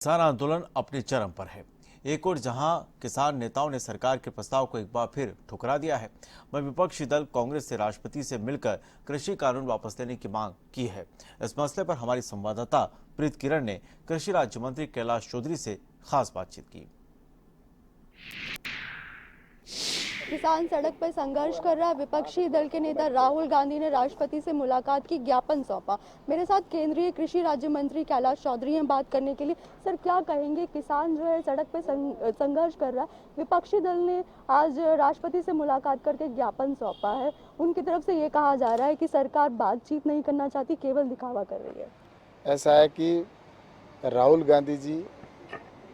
किसान आंदोलन अपने चरम पर है। एक और जहां किसान नेताओं ने सरकार के प्रस्ताव को एक बार फिर ठुकरा दिया है, वहीं विपक्षी दल कांग्रेस से राष्ट्रपति से मिलकर कृषि कानून वापस लेने की मांग की है। इस मसले पर हमारी संवाददाता प्रीत किरण ने कृषि राज्य मंत्री कैलाश चौधरी से खास बातचीत की। किसान सड़क पर संघर्ष कर रहा है। विपक्षी दल के नेता राहुल गांधी ने राष्ट्रपति से मुलाकात की, ज्ञापन सौंपा। मेरे साथ केंद्रीय कृषि राज्य मंत्री कैलाश चौधरी हैं बात करने के लिए। सर, क्या कहेंगे? किसान जो है सड़क पर संघर्ष कर रहा है, विपक्षी दल ने आज राष्ट्रपति से मुलाकात करके ज्ञापन सौंपा है। उनकी तरफ से ये कहा जा रहा है कि सरकार बातचीत नहीं करना चाहती, केवल दिखावा कर रही है। ऐसा है कि राहुल गांधी जी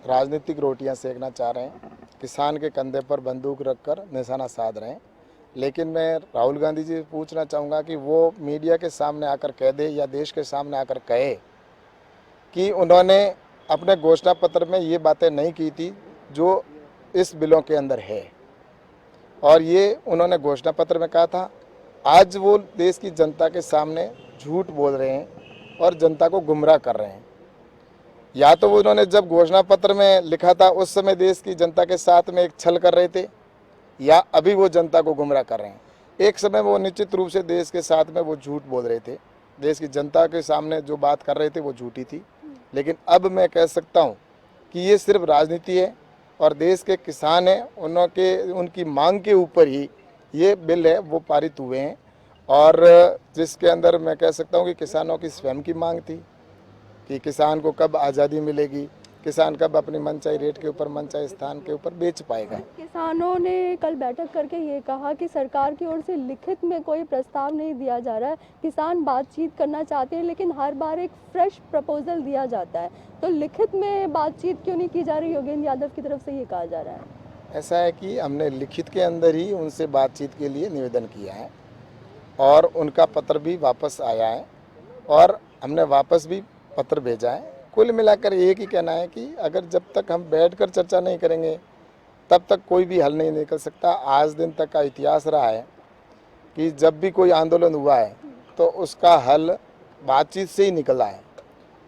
राजनीतिक रोटियां सेकना चाह रहे हैं, किसान के कंधे पर बंदूक रखकर निशाना साध रहे हैं। लेकिन मैं राहुल गांधी जी से पूछना चाहूँगा कि वो मीडिया के सामने आकर कह दे या देश के सामने आकर कहे कि उन्होंने अपने घोषणा पत्र में ये बातें नहीं की थी जो इस बिलों के अंदर है, और ये उन्होंने घोषणा पत्र में कहा था। आज वो देश की जनता के सामने झूठ बोल रहे हैं और जनता को गुमराह कर रहे हैं। या तो वो उन्होंने जब घोषणा पत्र में लिखा था उस समय देश की जनता के साथ में एक छल कर रहे थे, या अभी वो जनता को गुमराह कर रहे हैं। एक समय वो निश्चित रूप से देश के साथ में वो झूठ बोल रहे थे, देश की जनता के सामने जो बात कर रहे थे वो झूठी थी। लेकिन अब मैं कह सकता हूँ कि ये सिर्फ राजनीति है और देश के किसान हैं, उनकी मांग के ऊपर ही ये बिल है वो पारित हुए हैं, और जिसके अंदर मैं कह सकता हूँ कि किसानों की स्वयं की मांग थी कि किसान को कब आज़ादी मिलेगी, किसान कब अपनी मनचाही रेट के ऊपर, मनचाही स्थान के ऊपर बेच पाएगा। किसानों ने कल बैठक करके ये कहा कि सरकार की ओर से लिखित में कोई प्रस्ताव नहीं दिया जा रहा है। किसान बातचीत करना चाहते हैं, लेकिन हर बार एक फ्रेश प्रपोजल दिया जाता है, तो लिखित में बातचीत क्यों नहीं की जा रही? योगेंद्र यादव की तरफ से ये कहा जा रहा है। ऐसा है कि हमने लिखित के अंदर ही उनसे बातचीत के लिए निवेदन किया है और उनका पत्र भी वापस आया है और हमने वापस भी पत्र भेजा है। कुल मिलाकर एक ही कहना है कि अगर जब तक हम बैठकर चर्चा नहीं करेंगे तब तक कोई भी हल नहीं निकल सकता। आज दिन तक का इतिहास रहा है कि जब भी कोई आंदोलन हुआ है तो उसका हल बातचीत से ही निकला है,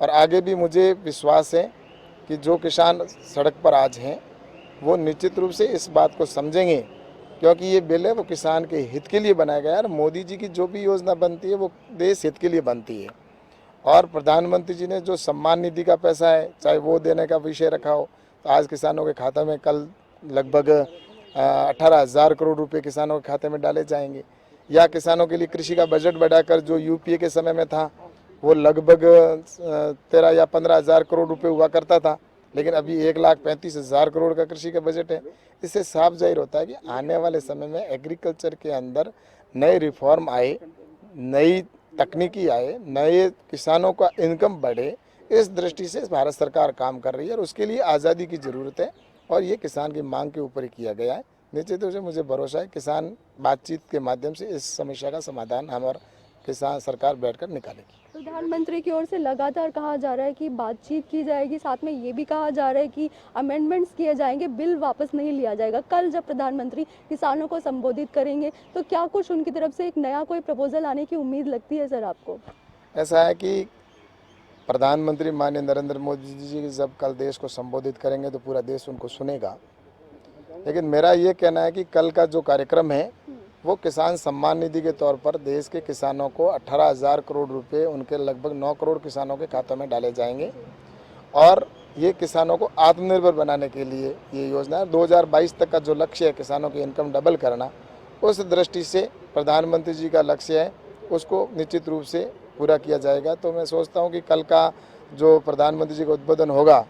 और आगे भी मुझे विश्वास है कि जो किसान सड़क पर आज हैं वो निश्चित रूप से इस बात को समझेंगे, क्योंकि ये बिल है वो किसान के हित के लिए बनाया गया है। मोदी जी की जो भी योजना बनती है वो देश हित के लिए बनती है, और प्रधानमंत्री जी ने जो सम्मान निधि का पैसा है चाहे वो देने का विषय रखा हो, तो आज किसानों के खाते में कल लगभग 18,000 करोड़ रुपए किसानों के खाते में डाले जाएंगे। या किसानों के लिए कृषि का बजट बढ़ाकर जो यूपीए के समय में था वो लगभग 13 या 15,000 करोड़ रुपए हुआ करता था, लेकिन अभी 1,35,000 करोड़ का कृषि का बजट है। इससे साफ जाहिर होता है कि आने वाले समय में एग्रीकल्चर के अंदर नए रिफॉर्म आए, नई तकनीकी आए, नए किसानों का इनकम बढ़े। इस दृष्टि से भारत सरकार काम कर रही है और उसके लिए आज़ादी की ज़रूरत है, और ये किसान की मांग के ऊपर ही किया गया है। निश्चित रूप से मुझे भरोसा है किसान बातचीत के माध्यम से इस समस्या का समाधान हमारा किसान सरकार बैठकर निकालेगी। प्रधानमंत्री की ओर से लगातार कहा जा रहा है कि बातचीत की जाएगी, साथ में ये भी कहा जा रहा है कि अमेंडमेंट्स किए जाएंगे, बिल वापस नहीं लिया जाएगा। कल जब प्रधानमंत्री किसानों को संबोधित करेंगे तो क्या कुछ उनकी तरफ से एक नया कोई प्रपोजल आने की उम्मीद लगती है सर आपको? ऐसा है कि प्रधानमंत्री माननीय नरेंद्र मोदी जी जब कल देश को संबोधित करेंगे तो पूरा देश उनको सुनेगा, लेकिन मेरा ये कहना है कि कल का जो कार्यक्रम है वो किसान सम्मान निधि के तौर पर देश के किसानों को 18,000 करोड़ रुपए उनके लगभग 9 करोड़ किसानों के खातों में डाले जाएंगे, और ये किसानों को आत्मनिर्भर बनाने के लिए ये योजना है। 2022 तक का जो लक्ष्य है किसानों की इनकम डबल करना, उस दृष्टि से प्रधानमंत्री जी का लक्ष्य है, उसको निश्चित रूप से पूरा किया जाएगा। तो मैं सोचता हूँ कि कल का जो प्रधानमंत्री जी का उद्बोधन होगा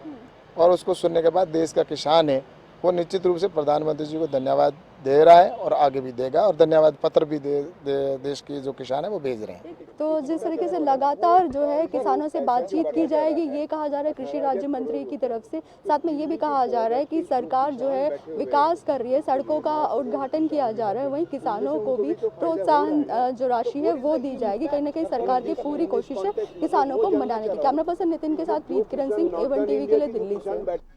और उसको सुनने के बाद देश का किसान है वो निश्चित रूप से प्रधानमंत्री जी को धन्यवाद दे रहा है और आगे भी देगा, और धन्यवाद पत्र भी देश के जो किसान है वो भेज रहे हैं। तो जिस तरीके से लगातार जो है किसानों से बातचीत की जाएगी ये कहा जा रहा है कृषि राज्य मंत्री की तरफ से, साथ में ये भी कहा जा रहा है कि सरकार जो है विकास कर रही है, सड़कों का उद्घाटन किया जा रहा है, वहीं किसानों को भी प्रोत्साहन जो राशि है वो दी जाएगी। कहीं ना कहीं सरकार की पूरी कोशिश है किसानों को मनाने की। कैमरा पर्सन नितिन के साथ प्रीत किरण सिंह, A1 टीवी के लिए दिल्ली से।